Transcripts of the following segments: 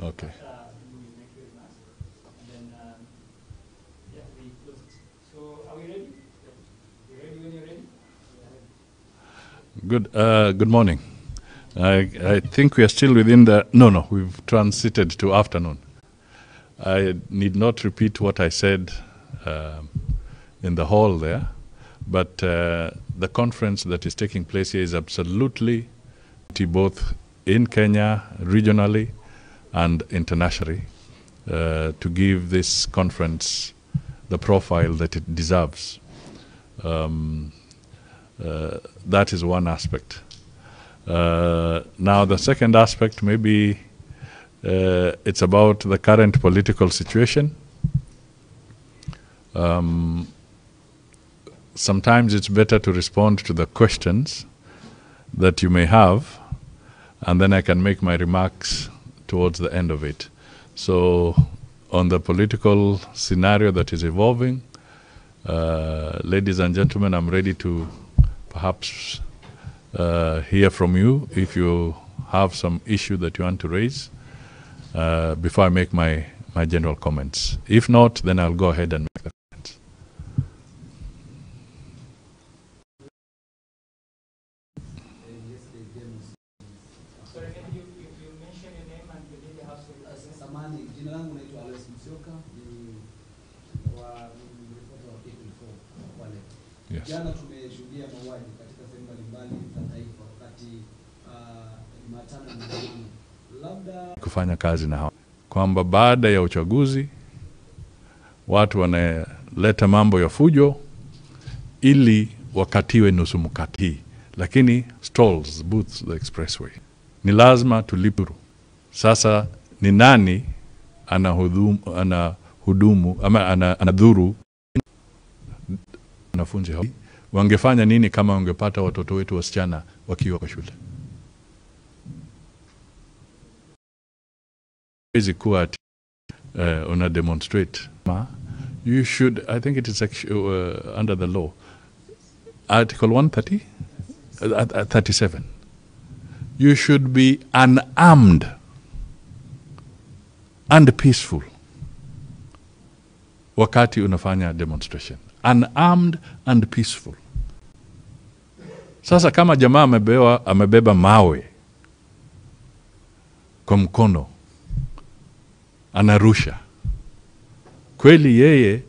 Okay. We make your remarks, and then yeah, we close it. So are we ready? You ready when you're ready? Good morning. I think we are still within the... No, we've transited to afternoon. I need not repeat what I said in the hall there, but the conference that is taking place here is absolutely both in Kenya, regionally, and internationally, to give this conference the profile that it deserves. That is one aspect. Now, the second aspect, maybe it's about the current political situation. Sometimes it's better to respond to the questions that you may have, and then I can make my remarks towards the end of it. So, on the political scenario that is evolving, ladies and gentlemen, I'm ready to perhaps hear from you if you have some issue that you want to raise before I make my general comments. If not, then I'll go ahead and make the comments. Sorry, can you mention your name and the leader house? Samani, jina langu naitwa Alois Msioka, ni ripota wa K24 wale. Yes. Jana tumeshuhudia mauaji katika sehemu mbalimbali za taifa wakati Jumatano na Jumanne. Labda Kufanya kazi na hao kwamba baada ya uchaguzi watu wanaleta mambo ya fujo ili wakatiwe nusu mkati, lakini stalls, booths, the expressway ni lazima tulipuru. Sasa ni nani anahudumu ama anadhuru wanafunzi hao? Wangefanya nini kama wangepata watoto wetu wasichana wakiwa kwa shule? Is kuwa una demonstrate. You should, I think it is under the law, Article 130, 37. You should be unarmed and peaceful wakati unafanya demonstration. Unarmed and peaceful. Sasa kama jamaa amebeba mawe kwa mkono, anarusha, kweli yeye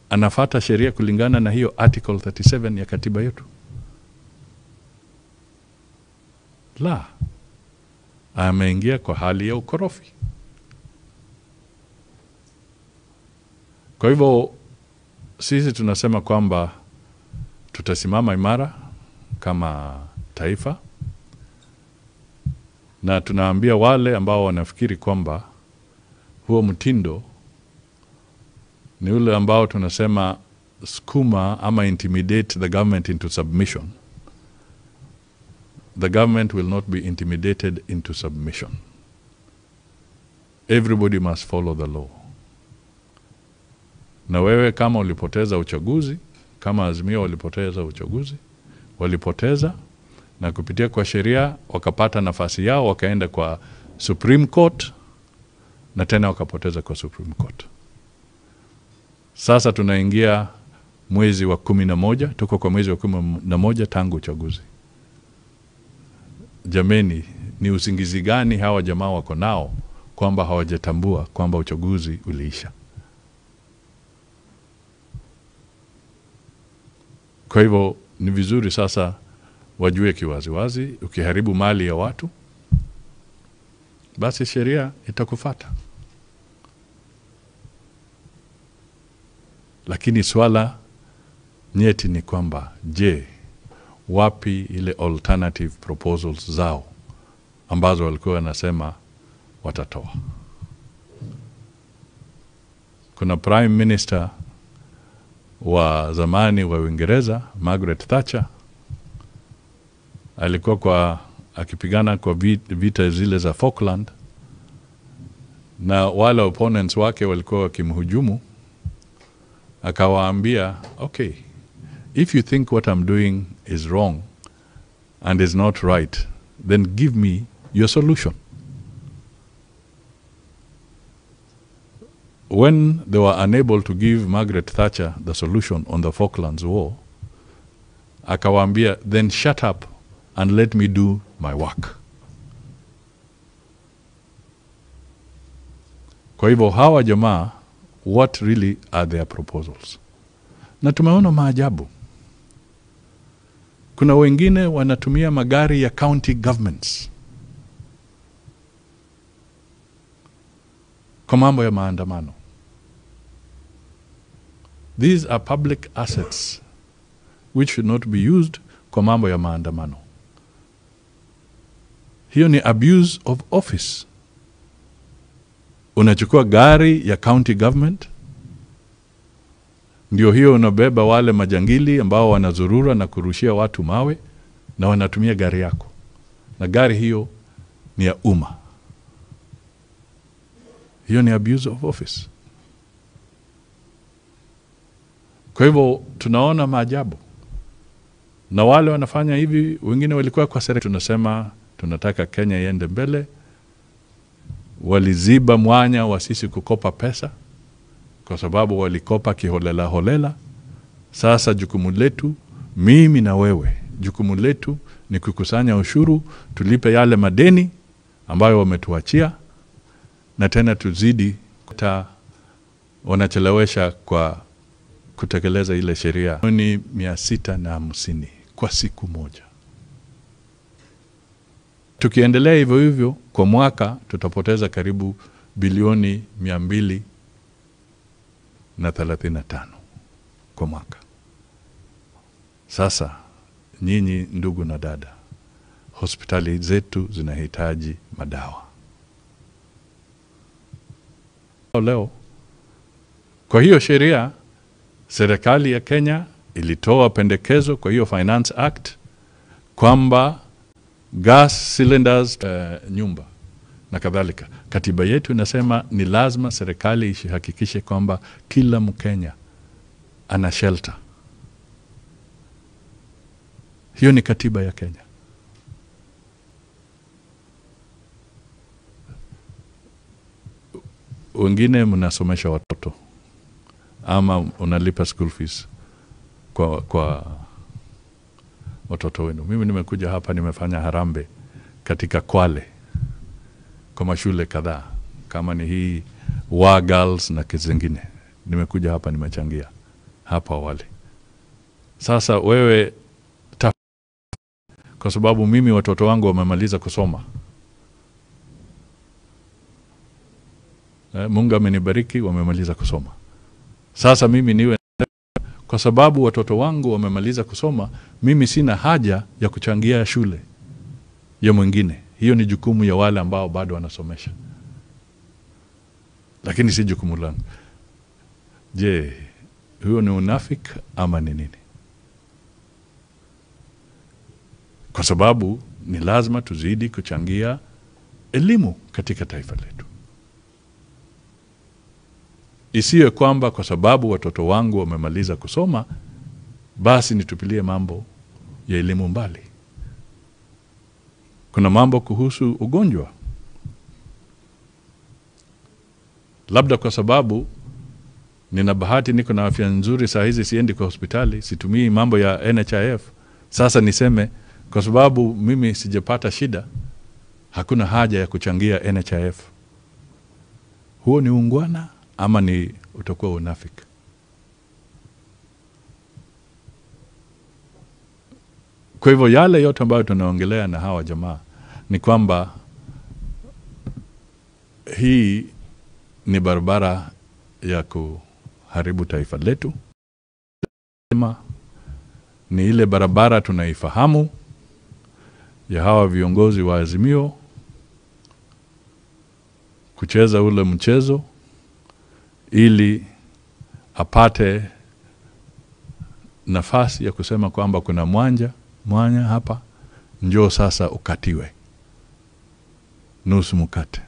anafata sheria kulingana na hiyo Article 37 ya katiba yetu? La, ameingia kwa hali ya ukorofi. Kwa hivyo sisi tunasema kwamba tutasimama imara kama taifa, na tunaambia wale ambao wanafikiri kwamba huo mtindo ni ule ambao tunasema skuma ama intimidate the government into submission. The government will not be intimidated into submission. Everybody must follow the law. Na wewe kama ulipoteza uchaguzi, kama Azimio walipoteza uchaguzi, walipoteza, na kupitia kwa sheria wakapata nafasi yao, wakaenda kwa Supreme Court, na tena wakapoteza kwa Supreme Court. Sasa tunaingia mwezi wa 11, tuko kwa mwezi wa 11 tangu uchaguzi. Jameni, ni usingizi gani hawa jamaa wako nao kwamba hawajatambua kwamba uchaguzi uliisha? Kwa hivyo ni vizuri sasa wajue kiwaziwazi, ukiharibu mali ya watu, basi sheria itakufuata. Lakini swala nyeti ni kwamba, je, wapi ile alternative proposals zao ambazo walikuwa wanasema watatoa? Kuna Prime Minister wa zamani wa Uingereza, Margaret Thatcher, alikuwa akipigana kwa vita zile za Falkland, na wale opponents wake walikuwa wakimhujumu. Akawaambia, okay, if you think what I'm doing is wrong and is not right, then give me your solution. when they were unable to give Margaret Thatcher the solution on the Falklands War, akawaambia, then shut up and let me do my work. Kwa hivyo hawa jamaa, what really are their proposals? Na tumeona maajabu. Kuna wengine wanatumia magari ya county governments kwa mambo ya maandamano. These are public assets which should not be used kwa mambo ya maandamano. Hiyo ni abuse of office. Unachukua gari ya county government, ndio hiyo unabeba wale majangili ambao wanazurura na kurushia watu mawe, na wanatumia gari yako. Na gari hiyo ni ya umma. Hiyo ni abuse of office. Kwa hivyo tunaona maajabu. Na wale wanafanya hivi, wengine walikuwa kwa serikali. Tunasema tunataka Kenya iende mbele. Waliziba mwanya wa sisi kukopa pesa kwa sababu walikopa kiholela holela. Sasa jukumu letu, mimi na wewe, jukumu letu ni kukusanya ushuru, tulipe yale madeni ambayo wametuachia, na tena tuzidi wanachelewesha kwa kutekeleza ile sheria. Ni 650 kwa siku moja. Tukiendelea hivyo hivyo, kwa mwaka tutapoteza karibu bilioni 235 kwa mwaka. Sasa nyinyi ndugu na dada, hospitali zetu zinahitaji madawa. Leo kwa hiyo sheria, serikali ya Kenya ilitoa pendekezo kwa hiyo Finance Act kwamba gas cylinders, nyumba na kadhalika. Katiba yetu inasema ni lazima serikali ishihakikishe kwamba kila Mkenya ana shelter. Hiyo ni katiba ya Kenya. Wengine mnasomesha watoto ama unalipa school fees kwa watoto wenu. Mimi nimekuja hapa, nimefanya harambe katika Kwale kwa mashule kadhaa, kama ni hii Wa Girls na kizingine. Nimekuja hapa, nimechangia hapa wale. Sasa wewe kwa sababu mimi watoto wangu wamemaliza kusoma. Mungu amenibariki, wamemaliza kusoma. Sasa mimi niwe, kwa sababu watoto wangu wamemaliza kusoma, mimi sina haja ya kuchangia shule ya mwingine. Hiyo ni jukumu ya wale ambao bado wanasomesha. Lakini si jukumu langu. Je, huyo ni unafiki ama ni nini? Kwa sababu ni lazima tuzidi kuchangia elimu katika taifa letu. Isiwe kwamba kwa sababu watoto wangu wamemaliza kusoma, basi nitupilie mambo ya elimu mbali. Kuna mambo kuhusu ugonjwa. Labda kwa sababu nina bahati, niko na afya nzuri, saa hizi siendi kwa hospitali, situmii mambo ya NHIF. Sasa niseme kwa sababu mimi sijapata shida, hakuna haja ya kuchangia NHIF. Huo ni ungwana ama ni utakuwa unafiki? Kwa hivyo yale yote ambayo tunaongelea na hawa jamaa ni kwamba hii ni barabara ya kuharibu taifa letu. Ni ile barabara tunaifahamu ya hawa viongozi wa Azimio kucheza ule mchezo ili apate nafasi ya kusema kwamba kuna mwanya hapa, njoo sasa ukatiwe nusu mkate.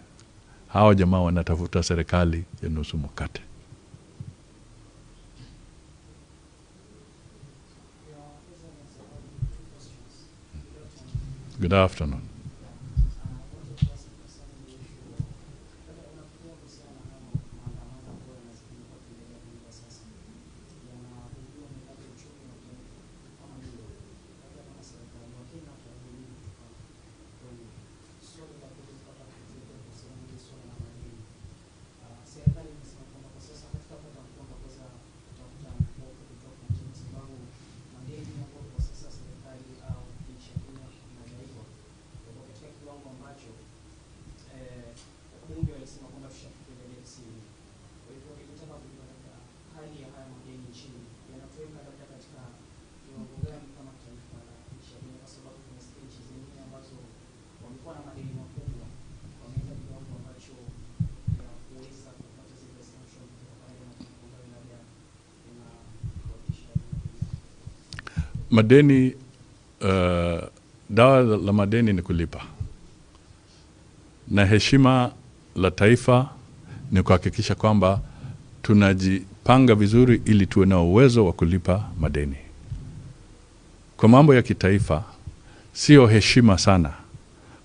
Hawa jamaa wanatafuta serikali ya nusu mkate. Good afternoon. Madeni, dawa la madeni ni kulipa. Na heshima la taifa ni kuhakikisha kwamba tunajipanga vizuri ili tuwe na uwezo wa kulipa madeni. Kwa mambo ya kitaifa, sio heshima sana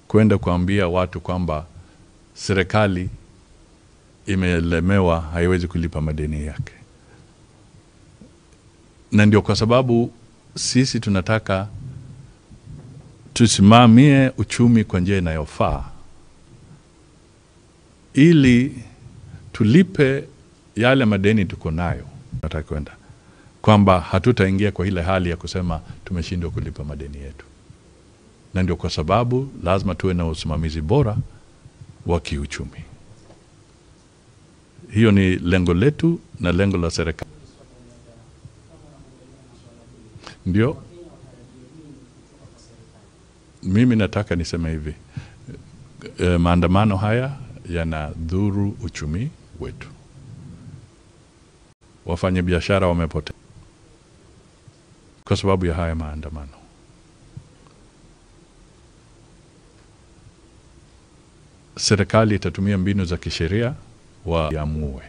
kwenda kuambia watu kwamba serikali imelemewa, haiwezi kulipa madeni yake. Na ndio kwa sababu sisi tunataka tusimamie uchumi kwa njia inayofaa ili tulipe yale madeni tuko nayo. Nataka kwenda kwamba hatutaingia kwa ile hali ya kusema tumeshindwa kulipa madeni yetu. Na ndio kwa sababu lazima tuwe na usimamizi bora wa kiuchumi. Hiyo ni lengo letu na lengo la serikali. Ndio mimi nataka niseme hivi, maandamano haya yanadhuru uchumi wetu. Wafanyabiashara wamepotea kwa sababu ya haya maandamano. Serikali itatumia mbinu za kisheria waamue.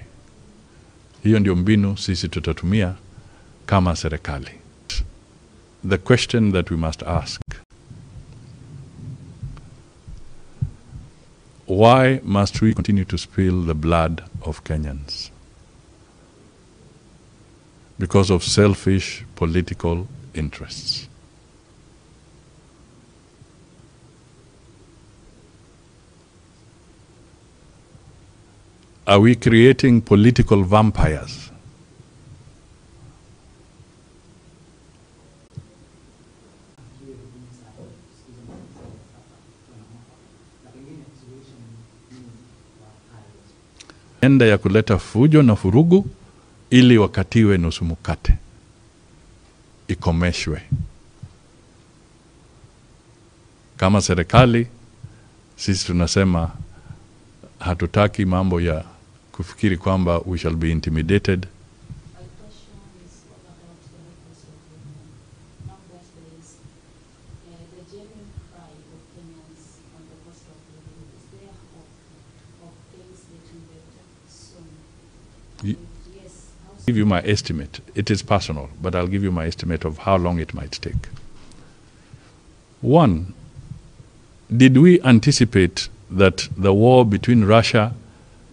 Hiyo ndio mbinu sisi tutatumia kama serikali. The question that we must ask: why must we continue to spill the blood of Kenyans? Because of selfish political interests. Are we creating political vampires? Enda ya kuleta fujo na furugu ili wakatiwe nusu mkate, ikomeshwe. Kama serikali, sisi tunasema hatutaki mambo ya kufikiri kwamba we shall be intimidated. I'll give you my estimate. It is personal, but I'll give you my estimate of how long it might take. One, did we anticipate that the war between Russia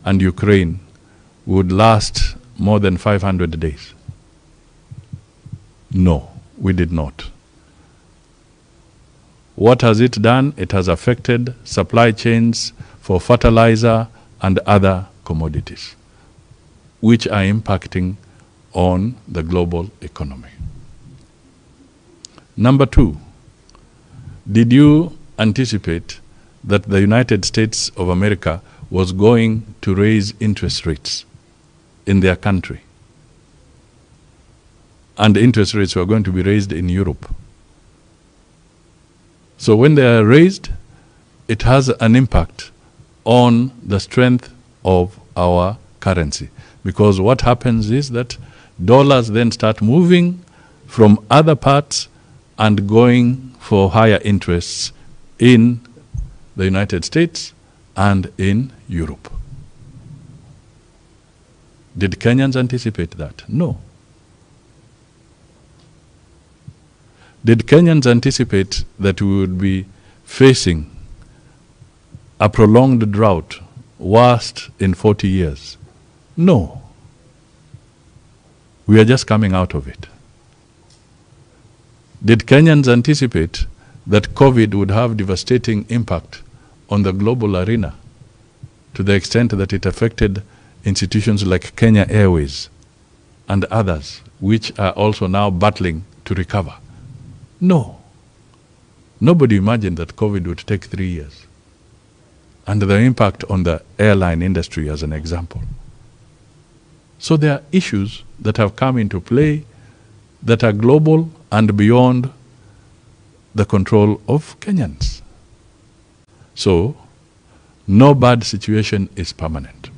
and Ukraine would last more than 500 days? No, we did not. What has it done? It has affected supply chains for fertilizer and other commodities, which are impacting on the global economy. Number two, did you anticipate that the United States of America was going to raise interest rates in their country? And interest rates were going to be raised in Europe. So when they are raised, it has an impact on the strength of our currency. Because what happens is that dollars then start moving from other parts and going for higher interests in the United States and in Europe. Did Kenyans anticipate that? No. Did Kenyans anticipate that we would be facing a prolonged drought, worst in 40 years? No. We are just coming out of it. Did Kenyans anticipate that COVID would have devastating impact on the global arena to the extent that it affected institutions like Kenya Airways and others, which are also now battling to recover? No. Nobody imagined that COVID would take 3 years. And the impact on the airline industry as an example. So there are issues that have come into play that are global and beyond the control of Kenyans. So, no bad situation is permanent.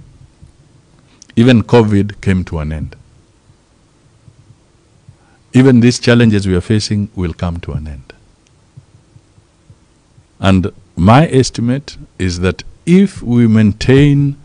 Even COVID came to an end. even these challenges we are facing will come to an end. And my estimate is that if we maintain